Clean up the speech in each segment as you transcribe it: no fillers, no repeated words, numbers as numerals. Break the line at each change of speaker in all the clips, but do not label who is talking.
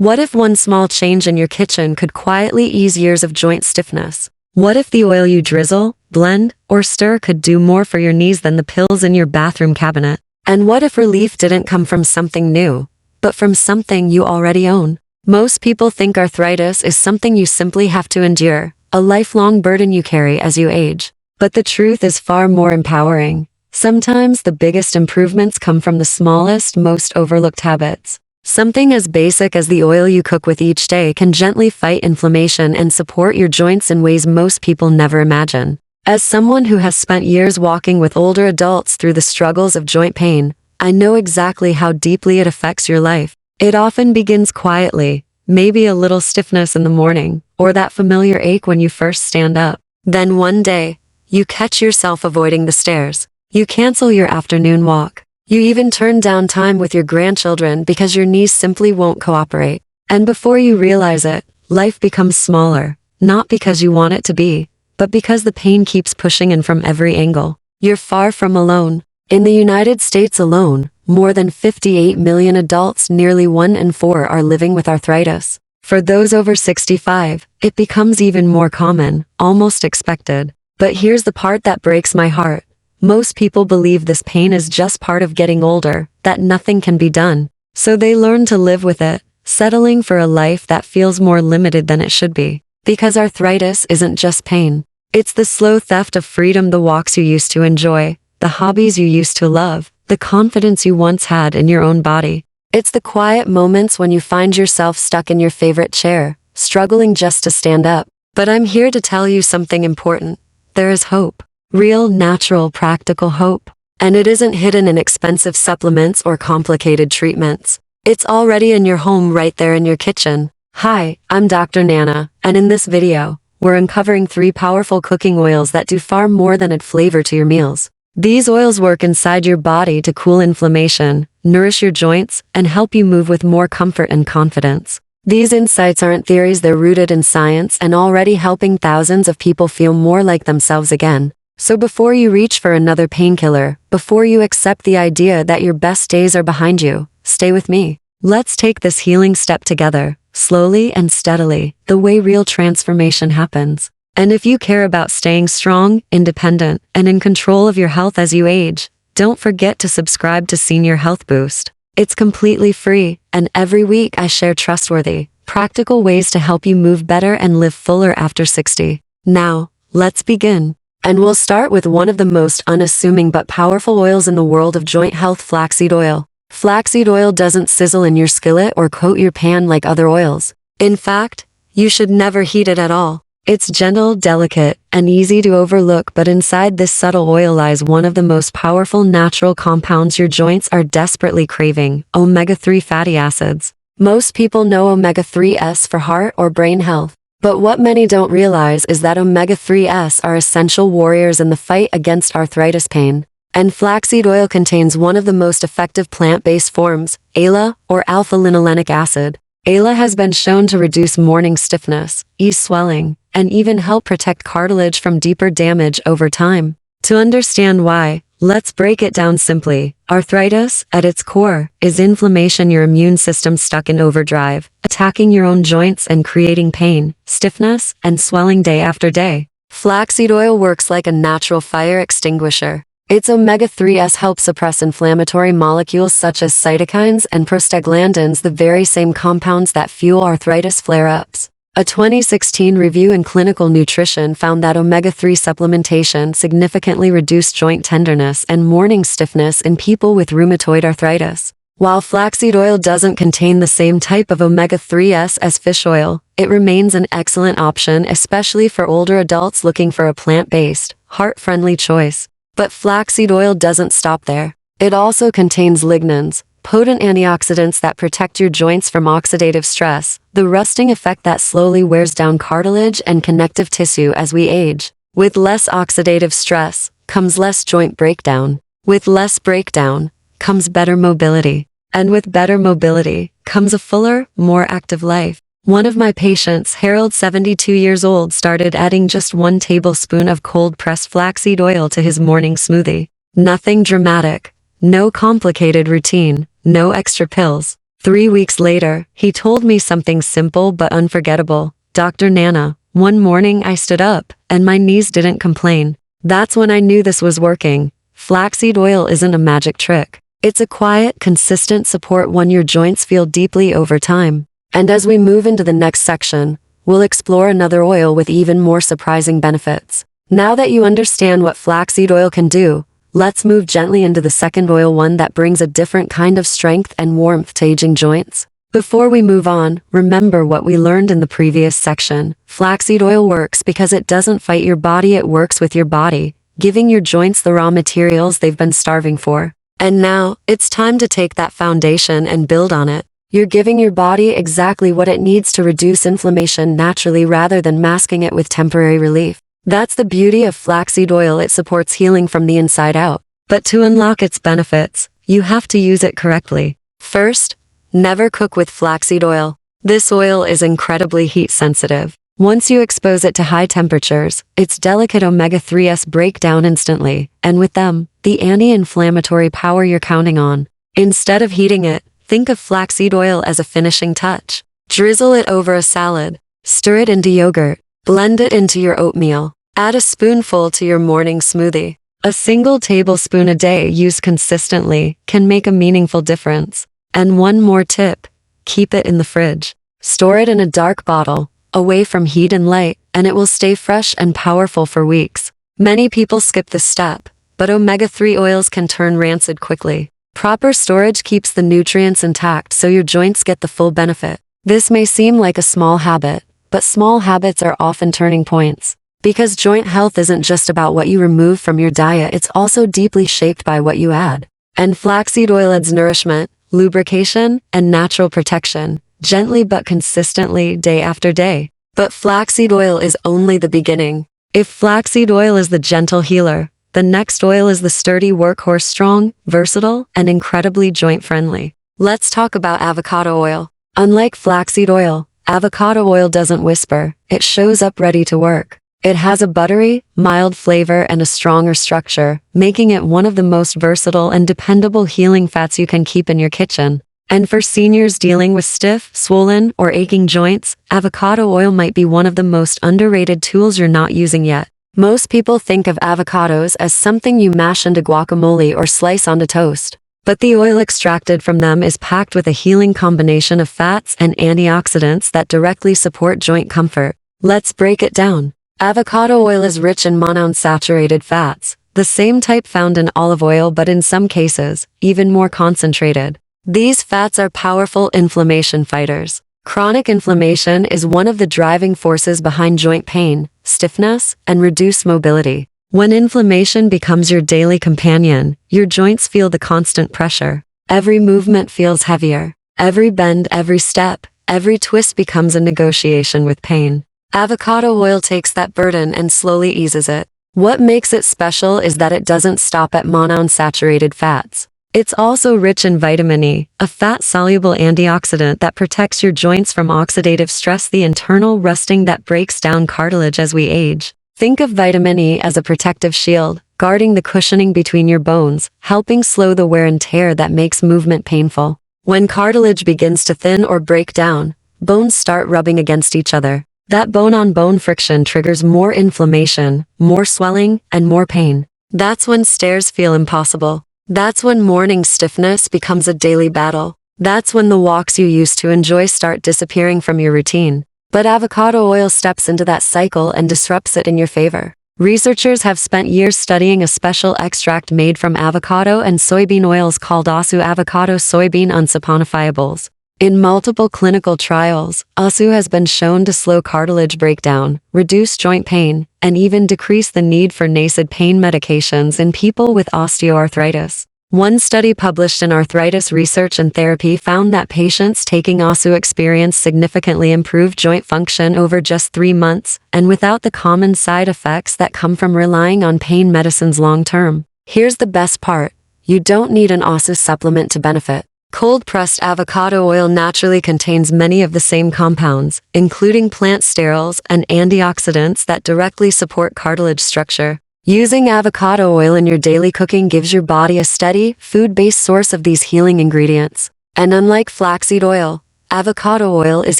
What if one small change in your kitchen could quietly ease years of joint stiffness? What if the oil you drizzle, blend, or stir could do more for your knees than the pills in your bathroom cabinet? And what if relief didn't come from something new, but from something you already own? Most people think arthritis is something you simply have to endure, a lifelong burden you carry as you age. But the truth is far more empowering. Sometimes the biggest improvements come from the smallest, most overlooked habits. Something as basic as the oil you cook with each day can gently fight inflammation and support your joints in ways most people never imagine. As someone who has spent years walking with older adults through the struggles of joint pain, I know exactly how deeply it affects your life. It often begins quietly, maybe a little stiffness in the morning, or that familiar ache when you first stand up. Then one day, you catch yourself avoiding the stairs. You cancel your afternoon walk. You even turn down time with your grandchildren because your knees simply won't cooperate. And before you realize it, life becomes smaller, not because you want it to be, but because the pain keeps pushing in from every angle. You're far from alone. In the United States alone, more than 58 million adults, nearly 1 in 4, are living with arthritis. For those over 65, it becomes even more common, almost expected. But here's the part that breaks my heart. Most people believe this pain is just part of getting older, that nothing can be done. So they learn to live with it, settling for a life that feels more limited than it should be. Because arthritis isn't just pain. It's the slow theft of freedom, the walks you used to enjoy, the hobbies you used to love, the confidence you once had in your own body. It's the quiet moments when you find yourself stuck in your favorite chair, struggling just to stand up. But I'm here to tell you something important. There is hope. Real, natural, practical hope. And it isn't hidden in expensive supplements or complicated treatments. It's already in your home, right there in your kitchen. Hi, I'm Dr. Nana, and in this video, we're uncovering 3 powerful cooking oils that do far more than add flavor to your meals. These oils work inside your body to cool inflammation, nourish your joints, and help you move with more comfort and confidence. These insights aren't theories, they're rooted in science and already helping thousands of people feel more like themselves again. So before you reach for another painkiller, before you accept the idea that your best days are behind you, stay with me. Let's take this healing step together, slowly and steadily, the way real transformation happens. And if you care about staying strong, independent, and in control of your health as you age, don't forget to subscribe to Senior Health Boost. It's completely free, and every week I share trustworthy, practical ways to help you move better and live fuller after 60. Now, let's begin. And we'll start with one of the most unassuming but powerful oils in the world of joint health: flaxseed oil. Flaxseed oil doesn't sizzle in your skillet or coat your pan like other oils. In fact, you should never heat it at all. It's gentle, delicate, and easy to overlook, but inside this subtle oil lies one of the most powerful natural compounds your joints are desperately craving: omega-3 fatty acids. Most people know omega-3s for heart or brain health. But what many don't realize is that omega-3s are essential warriors in the fight against arthritis pain. And flaxseed oil contains one of the most effective plant-based forms, ALA, or alpha-linolenic acid. ALA has been shown to reduce morning stiffness, ease swelling, and even help protect cartilage from deeper damage over time. To understand why, let's break it down simply. Arthritis, at its core, is inflammation, your immune system stuck in overdrive, attacking your own joints and creating pain, stiffness, and swelling day after day. Flaxseed oil works like a natural fire extinguisher. Its omega-3s help suppress inflammatory molecules such as cytokines and prostaglandins, the very same compounds that fuel arthritis flare-ups. A 2016 review in Clinical Nutrition found that omega-3 supplementation significantly reduced joint tenderness and morning stiffness in people with rheumatoid arthritis. While flaxseed oil doesn't contain the same type of omega-3s as fish oil, it remains an excellent option, especially for older adults looking for a plant-based, heart-friendly choice. But flaxseed oil doesn't stop there. It also contains lignans, potent antioxidants that protect your joints from oxidative stress, the rusting effect that slowly wears down cartilage and connective tissue as we age. With less oxidative stress comes less joint breakdown. With less breakdown comes better mobility. And with better mobility comes a fuller, more active life. One of my patients, Harold, 72 years old, started adding just 1 tablespoon of cold-pressed flaxseed oil to his morning smoothie. Nothing dramatic. No complicated routine, no extra pills. 3 weeks later, he told me something simple but unforgettable. Dr. Nana, one morning I stood up, and my knees didn't complain. That's when I knew this was working. Flaxseed oil isn't a magic trick. It's a quiet, consistent support when your joints feel deeply over time. And as we move into the next section, we'll explore another oil with even more surprising benefits. Now that you understand what flaxseed oil can do, let's move gently into the second oil, one that brings a different kind of strength and warmth to aging joints. Before we move on, remember what we learned in the previous section. Flaxseed oil works because it doesn't fight your body, it works with your body, giving your joints the raw materials they've been starving for. And now, it's time to take that foundation and build on it. You're giving your body exactly what it needs to reduce inflammation naturally rather than masking it with temporary relief. That's the beauty of flaxseed oil, it supports healing from the inside out. But to unlock its benefits, you have to use it correctly. First, never cook with flaxseed oil. This oil is incredibly heat sensitive. Once you expose it to high temperatures, its delicate omega-3s break down instantly, and with them, the anti-inflammatory power you're counting on. Instead of heating it, think of flaxseed oil as a finishing touch. Drizzle it over a salad, stir it into yogurt, blend it into your oatmeal, add a spoonful to your morning smoothie. A single tablespoon a day used consistently can make a meaningful difference. And one more tip, keep it in the fridge. Store it in a dark bottle, away from heat and light, and it will stay fresh and powerful for weeks. Many people skip this step, but omega-3 oils can turn rancid quickly. Proper storage keeps the nutrients intact so your joints get the full benefit. This may seem like a small habit, but small habits are often turning points. Because joint health isn't just about what you remove from your diet, it's also deeply shaped by what you add. And flaxseed oil adds nourishment, lubrication, and natural protection, gently but consistently day after day. But flaxseed oil is only the beginning. If flaxseed oil is the gentle healer, the next oil is the sturdy workhorse, strong, versatile, and incredibly joint-friendly. Let's talk about avocado oil. Unlike flaxseed oil, avocado oil doesn't whisper, it shows up ready to work. It has a buttery, mild flavor and a stronger structure, making it one of the most versatile and dependable healing fats you can keep in your kitchen. And for seniors dealing with stiff, swollen, or aching joints, avocado oil might be one of the most underrated tools you're not using yet. Most people think of avocados as something you mash into guacamole or slice onto toast. But the oil extracted from them is packed with a healing combination of fats and antioxidants that directly support joint comfort. Let's break it down. Avocado oil is rich in monounsaturated fats, the same type found in olive oil but in some cases, even more concentrated. These fats are powerful inflammation fighters. Chronic inflammation is one of the driving forces behind joint pain, stiffness, and reduced mobility. When inflammation becomes your daily companion, your joints feel the constant pressure. Every movement feels heavier. Every bend, every step, every twist becomes a negotiation with pain. Avocado oil takes that burden and slowly eases it. What makes it special is that it doesn't stop at monounsaturated fats. It's also rich in vitamin E, a fat-soluble antioxidant that protects your joints from oxidative stress, the internal rusting that breaks down cartilage as we age. Think of vitamin E as a protective shield, guarding the cushioning between your bones, helping slow the wear and tear that makes movement painful. When cartilage begins to thin or break down, bones start rubbing against each other. That bone-on-bone friction triggers more inflammation, more swelling, and more pain. That's when stairs feel impossible. That's when morning stiffness becomes a daily battle. That's when the walks you used to enjoy start disappearing from your routine. But avocado oil steps into that cycle and disrupts it in your favor. Researchers have spent years studying a special extract made from avocado and soybean oils called ASU, avocado soybean unsaponifiables. In multiple clinical trials, ASU has been shown to slow cartilage breakdown, reduce joint pain, and even decrease the need for NSAID pain medications in people with osteoarthritis. One study published in Arthritis Research and Therapy found that patients taking ASU experienced significantly improved joint function over just 3 months, and without the common side effects that come from relying on pain medicines long term. Here's the best part. You don't need an ASU supplement to benefit. Cold-pressed avocado oil naturally contains many of the same compounds, including plant sterols and antioxidants that directly support cartilage structure. Using avocado oil in your daily cooking gives your body a steady, food-based source of these healing ingredients. And unlike flaxseed oil, avocado oil is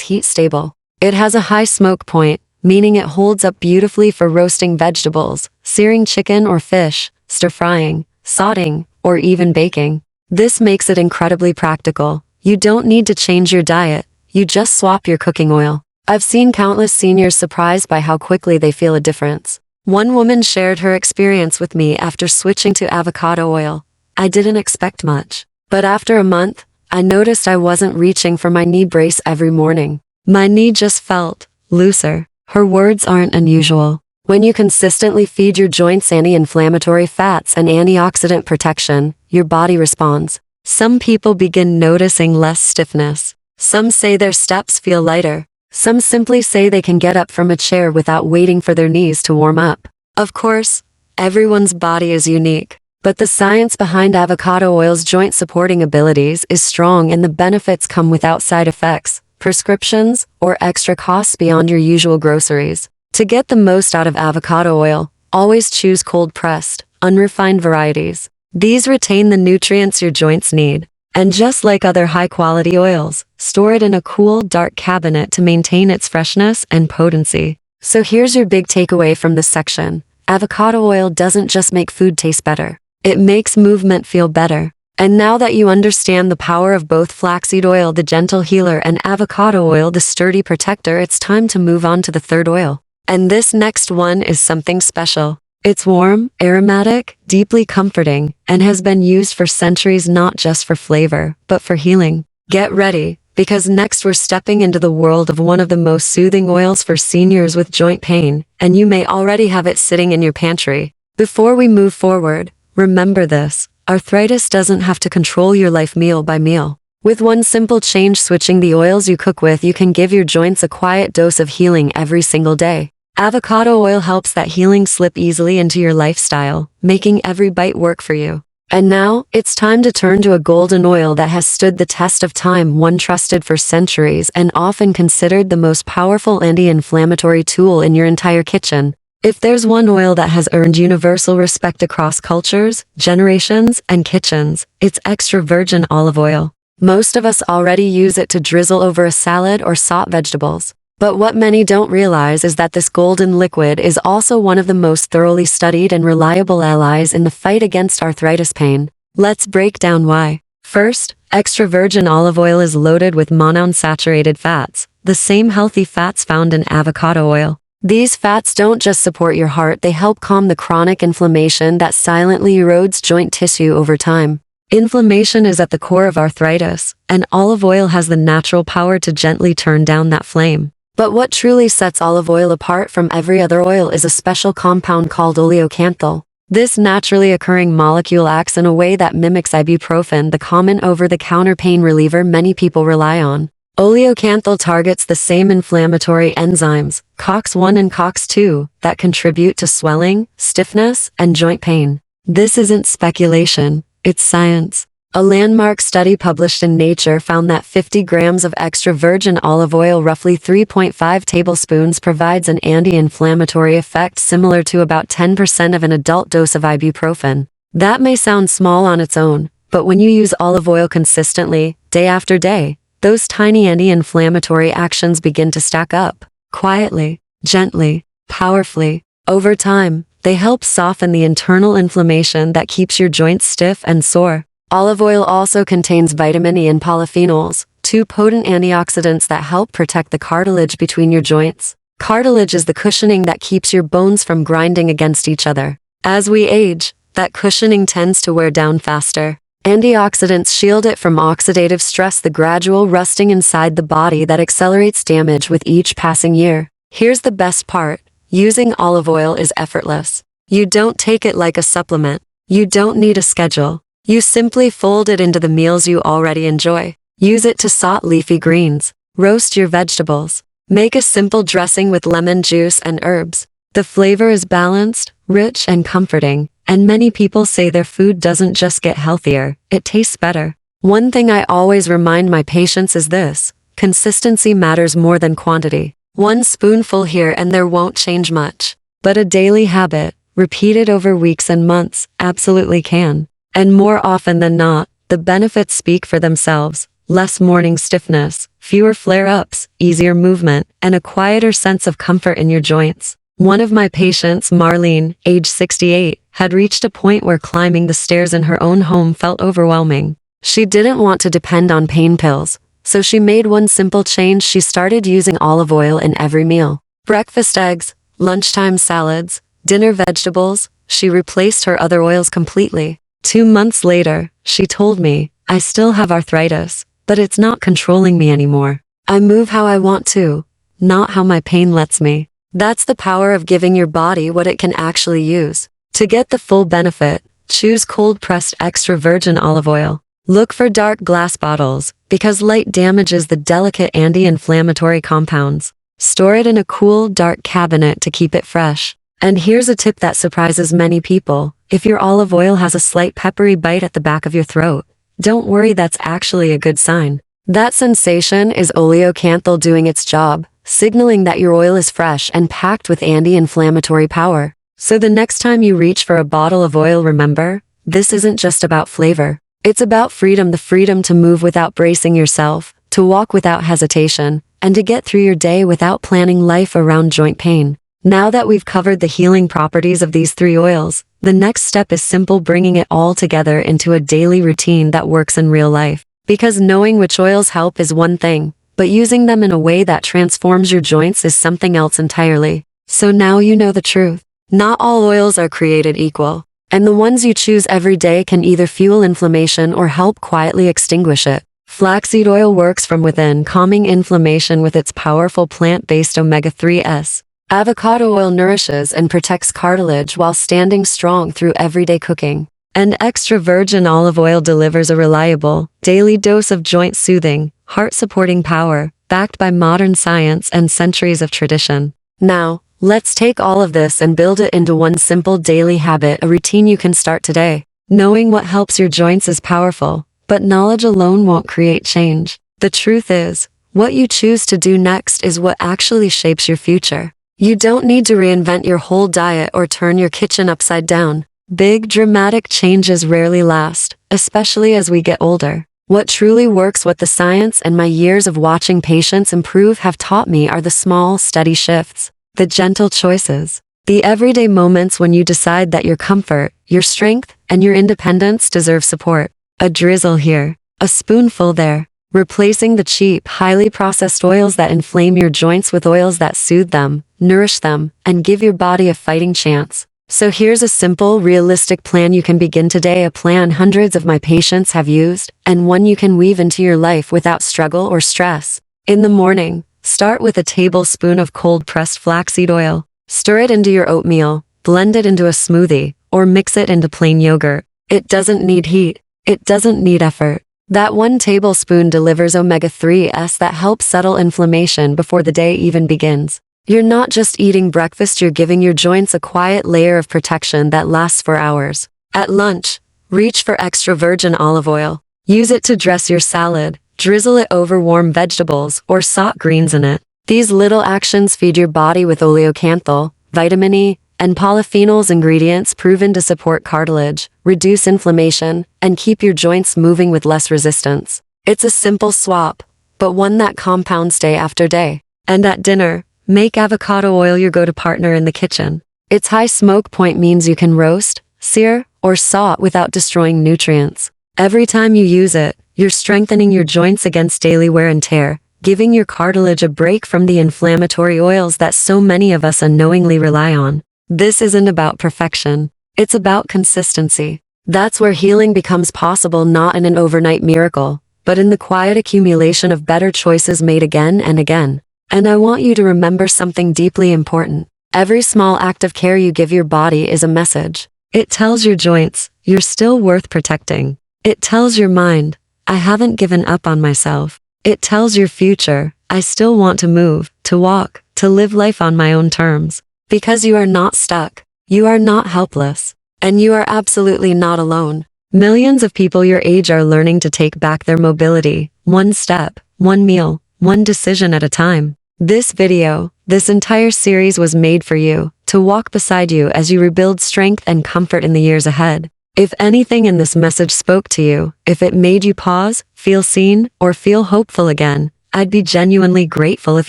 heat stable. It has a high smoke point, meaning it holds up beautifully for roasting vegetables, searing chicken or fish, stir-frying, sautéing, or even baking. This makes it incredibly practical. You don't need to change your diet, you just swap your cooking oil. I've seen countless seniors surprised by how quickly they feel a difference. One woman shared her experience with me after switching to avocado oil. I didn't expect much, but after a month, I noticed I wasn't reaching for my knee brace every morning. My knee just felt looser. Her words aren't unusual. When you consistently feed your joints anti-inflammatory fats and antioxidant protection, your body responds. Some people begin noticing less stiffness. Some say their steps feel lighter. Some simply say they can get up from a chair without waiting for their knees to warm up. Of course, everyone's body is unique, but the science behind avocado oil's joint supporting abilities is strong and the benefits come without side effects, prescriptions, or extra costs beyond your usual groceries. To get the most out of avocado oil, always choose cold-pressed, unrefined varieties. These retain the nutrients your joints need. And just like other high-quality oils, store it in a cool, dark cabinet to maintain its freshness and potency. So here's your big takeaway from this section. Avocado oil doesn't just make food taste better. It makes movement feel better. And now that you understand the power of both flaxseed oil, the gentle healer, and avocado oil, the sturdy protector, it's time to move on to the third oil. And this next one is something special. It's warm, aromatic, deeply comforting, and has been used for centuries not just for flavor, but for healing. Get ready, because next we're stepping into the world of one of the most soothing oils for seniors with joint pain, and you may already have it sitting in your pantry. Before we move forward, remember this: arthritis doesn't have to control your life meal by meal. With one simple change, switching the oils you cook with, you can give your joints a quiet dose of healing every single day. Avocado oil helps that healing slip easily into your lifestyle, making every bite work for you. And now, it's time to turn to a golden oil that has stood the test of time, one trusted for centuries and often considered the most powerful anti-inflammatory tool in your entire kitchen. If there's one oil that has earned universal respect across cultures, generations, and kitchens, it's extra virgin olive oil. Most of us already use it to drizzle over a salad or saute vegetables. But what many don't realize is that this golden liquid is also one of the most thoroughly studied and reliable allies in the fight against arthritis pain. Let's break down why. First, extra virgin olive oil is loaded with monounsaturated fats, the same healthy fats found in avocado oil. These fats don't just support your heart, they help calm the chronic inflammation that silently erodes joint tissue over time. Inflammation is at the core of arthritis, and olive oil has the natural power to gently turn down that flame. But what truly sets olive oil apart from every other oil is a special compound called oleocanthal. This naturally occurring molecule acts in a way that mimics ibuprofen, the common over-the-counter pain reliever many people rely on. Oleocanthal targets the same inflammatory enzymes, COX-1 and COX-2, that contribute to swelling, stiffness, and joint pain. This isn't speculation, it's science. A landmark study published in Nature found that 50 grams of extra virgin olive oil, roughly 3.5 tablespoons, provides an anti-inflammatory effect similar to about 10% of an adult dose of ibuprofen. That may sound small on its own, but when you use olive oil consistently, day after day, those tiny anti-inflammatory actions begin to stack up. Quietly, gently, powerfully. Over time, they help soften the internal inflammation that keeps your joints stiff and sore. Olive oil also contains vitamin E and polyphenols, two potent antioxidants that help protect the cartilage between your joints. Cartilage is the cushioning that keeps your bones from grinding against each other. As we age, that cushioning tends to wear down faster. Antioxidants shield it from oxidative stress, the gradual rusting inside the body that accelerates damage with each passing year. Here's the best part: using olive oil is effortless. You don't take it like a supplement. You don't need a schedule. You simply fold it into the meals you already enjoy. Use it to saute leafy greens, roast your vegetables, make a simple dressing with lemon juice and herbs. The flavor is balanced, rich, and comforting, and many people say their food doesn't just get healthier, it tastes better. One thing I always remind my patients is this: consistency matters more than quantity. One spoonful here and there won't change much, but a daily habit, repeated over weeks and months, absolutely can. And more often than not, the benefits speak for themselves. less morning stiffness, fewer flare-ups, easier movement, and a quieter sense of comfort in your joints. One of my patients, Marlene, age 68, had reached a point where climbing the stairs in her own home felt overwhelming. She didn't want to depend on pain pills, so she made one simple change. She started using olive oil in every meal. Breakfast eggs, lunchtime salads, dinner vegetables. She replaced her other oils completely. 2 months later, she told me, "I still have arthritis, but it's not controlling me anymore. I move how I want to, not how my pain lets me." That's the power of giving your body what it can actually use. To get the full benefit, choose cold-pressed extra virgin olive oil. Look for dark glass bottles, because light damages the delicate anti-inflammatory compounds. Store it in a cool, dark cabinet to keep it fresh. And here's a tip that surprises many people. If your olive oil has a slight peppery bite at the back of your throat, don't worry, that's actually a good sign. That sensation is oleocanthal doing its job, signaling that your oil is fresh and packed with anti-inflammatory power. So the next time you reach for a bottle of oil, remember, this isn't just about flavor. It's about freedom, the freedom to move without bracing yourself, to walk without hesitation, and to get through your day without planning life around joint pain. Now that we've covered the healing properties of these 3 oils, the next step is simple: bringing it all together into a daily routine that works in real life. Because knowing which oils help is one thing, but using them in a way that transforms your joints is something else entirely. So now you know the truth. Not all oils are created equal, and the ones you choose every day can either fuel inflammation or help quietly extinguish it. Flaxseed oil works from within, calming inflammation with its powerful plant-based omega-3s. Avocado oil nourishes and protects cartilage while standing strong through everyday cooking. And extra virgin olive oil delivers a reliable, daily dose of joint-soothing, heart-supporting power, backed by modern science and centuries of tradition. Now, let's take all of this and build it into one simple daily habit, a routine you can start today. Knowing what helps your joints is powerful, but knowledge alone won't create change. The truth is, what you choose to do next is what actually shapes your future. You don't need to reinvent your whole diet or turn your kitchen upside down. Big, dramatic changes rarely last, especially as we get older. What truly works, what the science and my years of watching patients improve have taught me, are the small, steady shifts, the gentle choices, the everyday moments when you decide that your comfort, your strength, and your independence deserve support. A drizzle here, a spoonful there, replacing the cheap, highly processed oils that inflame your joints with oils that soothe them, nourish them, and give your body a fighting chance. So here's a simple, realistic plan you can begin today, a plan hundreds of my patients have used, and one you can weave into your life without struggle or stress. In the morning, start with a tablespoon of cold-pressed flaxseed oil. Stir it into your oatmeal, blend it into a smoothie, or mix it into plain yogurt. It doesn't need heat. It doesn't need effort. That 1 tablespoon delivers omega-3s that help settle inflammation before the day even begins. You're not just eating breakfast, you're giving your joints a quiet layer of protection that lasts for hours. At lunch, reach for extra virgin olive oil. Use it to dress your salad, drizzle it over warm vegetables, or saute greens in it. These little actions feed your body with oleocanthal, vitamin E, and polyphenols, ingredients proven to support cartilage, reduce inflammation, and keep your joints moving with less resistance. It's a simple swap, but one that compounds day after day. And at dinner, make avocado oil your go-to partner in the kitchen. Its high smoke point means you can roast, sear, or saute without destroying nutrients. Every time you use it, you're strengthening your joints against daily wear and tear, giving your cartilage a break from the inflammatory oils that so many of us unknowingly rely on. This isn't about perfection. It's about consistency. That's where healing becomes possible, not in an overnight miracle, but in the quiet accumulation of better choices made again and again. And I want you to remember something deeply important. Every small act of care you give your body is a message. It tells your joints, you're still worth protecting. It tells your mind, I haven't given up on myself. It tells your future, I still want to move, to walk, to live life on my own terms. Because you are not stuck, you are not helpless, and you are absolutely not alone. Millions of people your age are learning to take back their mobility, one step, one meal, one decision at a time. This video, this entire series was made for you, to walk beside you as you rebuild strength and comfort in the years ahead. If anything in this message spoke to you, if it made you pause, feel seen, or feel hopeful again, I'd be genuinely grateful if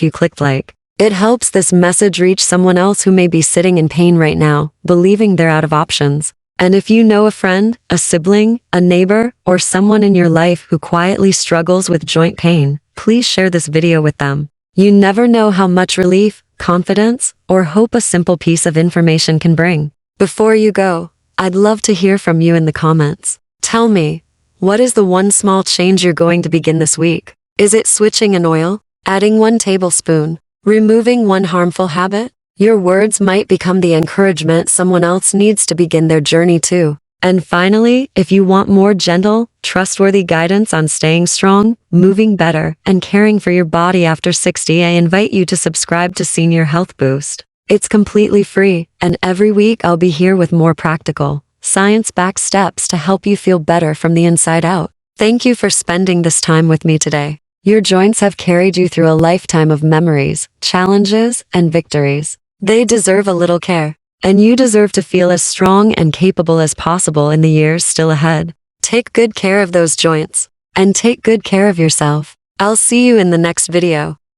you clicked like. It helps this message reach someone else who may be sitting in pain right now, believing they're out of options. And if you know a friend, a sibling, a neighbor, or someone in your life who quietly struggles with joint pain, please share this video with them. You never know how much relief, confidence, or hope a simple piece of information can bring. Before you go, I'd love to hear from you in the comments. Tell me, what is the one small change you're going to begin this week? Is it switching an oil? Adding 1 tablespoon? Removing one harmful habit? Your words might become the encouragement someone else needs to begin their journey too. And finally, if you want more gentle, trustworthy guidance on staying strong, moving better, and caring for your body after 60, I invite you to subscribe to Senior Health Boost. It's completely free, and every week I'll be here with more practical, science-backed steps to help you feel better from the inside out. Thank you for spending this time with me today. Your joints have carried you through a lifetime of memories, challenges, and victories. They deserve a little care, and you deserve to feel as strong and capable as possible in the years still ahead. Take good care of those joints, and take good care of yourself. I'll see you in the next video.